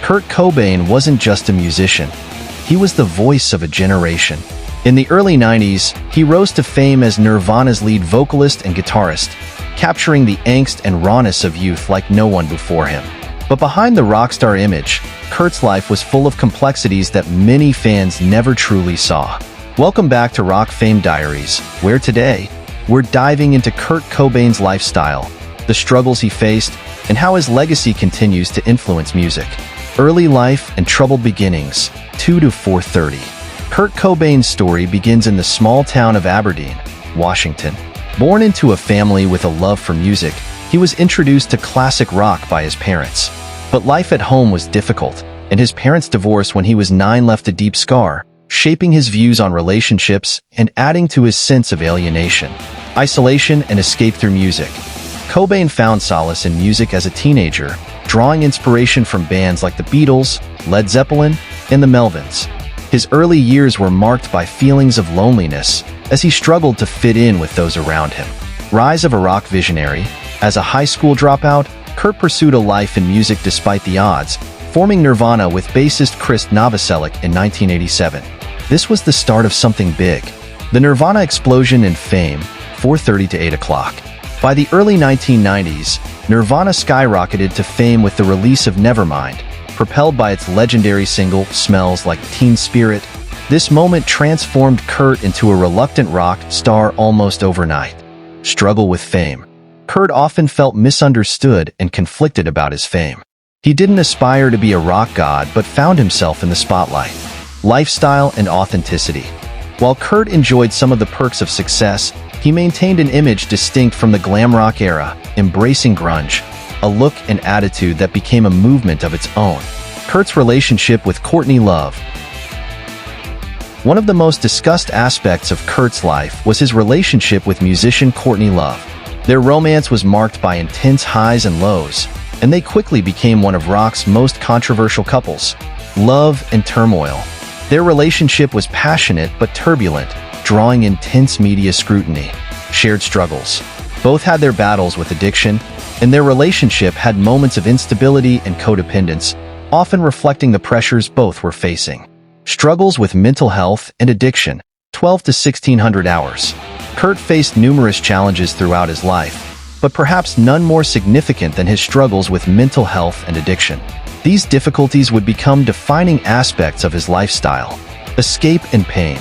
Kurt Cobain wasn't just a musician. He was the voice of a generation. In the early 90s, he rose to fame as Nirvana's lead vocalist and guitarist, capturing the angst and rawness of youth like no one before him. But behind the rock star image, Kurt's life was full of complexities that many fans never truly saw. Welcome back to Rock Fame Diaries, where today, we're diving into Kurt Cobain's lifestyle, the struggles he faced, and how his legacy continues to influence music. Early life and troubled beginnings, 2 to 430. Kurt Cobain's story begins in the small town of Aberdeen, Washington. Born into a family with a love for music, he was introduced to classic rock by his parents. But life at home was difficult, and his parents' divorce when he was 9 left a deep scar, shaping his views on relationships and adding to his sense of alienation, isolation, and escape through music. Cobain found solace in music as a teenager, drawing inspiration from bands like the Beatles, Led Zeppelin, and the Melvins. His early years were marked by feelings of loneliness as he struggled to fit in with those around him. Rise of a rock visionary. As a high school dropout, Kurt pursued a life in music despite the odds, forming Nirvana with bassist Chris Novoselic in 1987. This was the start of something big. The Nirvana explosion in fame, 4:30 to 8 o'clock. By the early 1990s, Nirvana skyrocketed to fame with the release of Nevermind, propelled by its legendary single, Smells Like Teen Spirit. This moment transformed Kurt into a reluctant rock star almost overnight. Struggle with fame. Kurt often felt misunderstood and conflicted about his fame. He didn't aspire to be a rock god but found himself in the spotlight. Lifestyle and authenticity. While Kurt enjoyed some of the perks of success, he maintained an image distinct from the glam rock era, embracing grunge, a look and attitude that became a movement of its own. Kurt's relationship with Courtney Love. One of the most discussed aspects of Kurt's life was his relationship with musician Courtney Love. Their romance was marked by intense highs and lows, and they quickly became one of rock's most controversial couples. Love and turmoil. Their relationship was passionate but turbulent, drawing intense media scrutiny. Shared struggles. Both had their battles with addiction, and their relationship had moments of instability and codependence, often reflecting the pressures both were facing. Struggles with mental health and addiction, 12 to 1600 hours. Kurt faced numerous challenges throughout his life, but perhaps none more significant than his struggles with mental health and addiction. These difficulties would become defining aspects of his lifestyle. Escape and pain.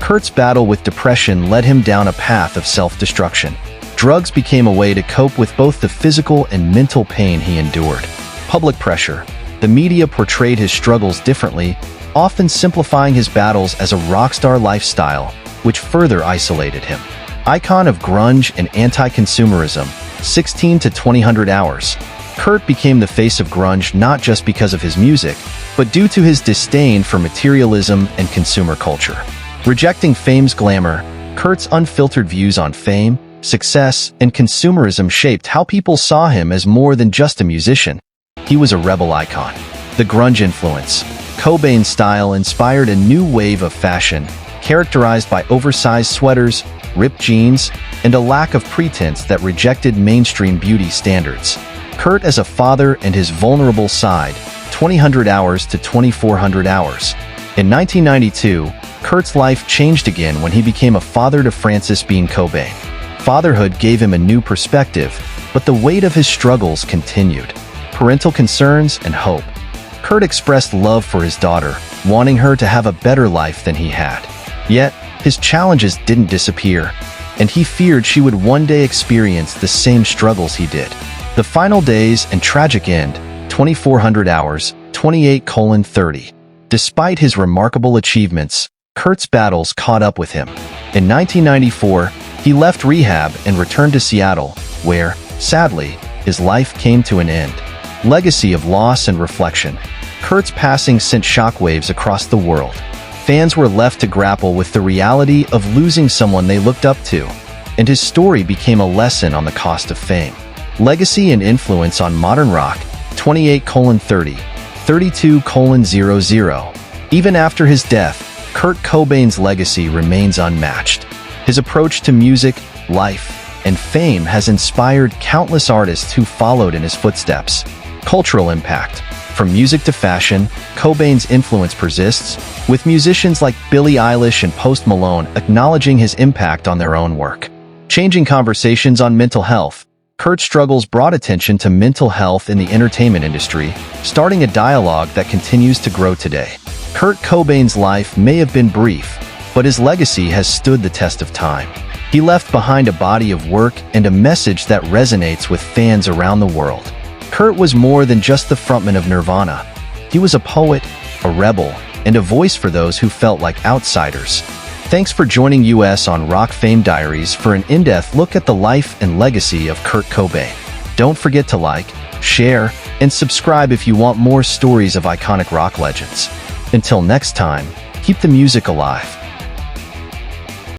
Kurt's battle with depression led him down a path of self-destruction. Drugs became a way to cope with both the physical and mental pain he endured. Public pressure. The media portrayed his struggles differently, often simplifying his battles as a rock star lifestyle, which further isolated him. Icon of grunge and anti-consumerism, 16 to 2000 hours. Kurt became the face of grunge not just because of his music, but due to his disdain for materialism and consumer culture. Rejecting fame's glamour, Kurt's unfiltered views on fame, success, and consumerism shaped how people saw him as more than just a musician. He was a rebel icon. The grunge influence. Cobain's style inspired a new wave of fashion, characterized by oversized sweaters, ripped jeans, and a lack of pretense that rejected mainstream beauty standards. Kurt as a father and his vulnerable side, 2000 hours to 2400 hours. In 1992, Kurt's life changed again when he became a father to Frances Bean Cobain. Fatherhood gave him a new perspective, but the weight of his struggles continued. Parental concerns and hope. Kurt expressed love for his daughter, wanting her to have a better life than he had. Yet, his challenges didn't disappear, and he feared she would one day experience the same struggles he did. The final days and tragic end, 2400 hours, 28:30. Despite his remarkable achievements, Kurt's battles caught up with him. In 1994, he left rehab and returned to Seattle, where, sadly, his life came to an end. Legacy of loss and reflection. Kurt's passing sent shockwaves across the world. Fans were left to grapple with the reality of losing someone they looked up to, and his story became a lesson on the cost of fame. Legacy and influence on modern rock, 28:30, 32:00. Even after his death, Kurt Cobain's legacy remains unmatched. His approach to music, life, and fame has inspired countless artists who followed in his footsteps. Cultural impact. From music to fashion, Cobain's influence persists, with musicians like Billie Eilish and Post Malone acknowledging his impact on their own work. Changing conversations on mental health, Kurt's struggles brought attention to mental health in the entertainment industry, starting a dialogue that continues to grow today. Kurt Cobain's life may have been brief, but his legacy has stood the test of time. He left behind a body of work and a message that resonates with fans around the world. Kurt was more than just the frontman of Nirvana. He was a poet, a rebel, and a voice for those who felt like outsiders. Thanks for joining us on Rock Fame Diaries for an in-depth look at the life and legacy of Kurt Cobain. Don't forget to like, share, and subscribe if you want more stories of iconic rock legends. Until next time, keep the music alive.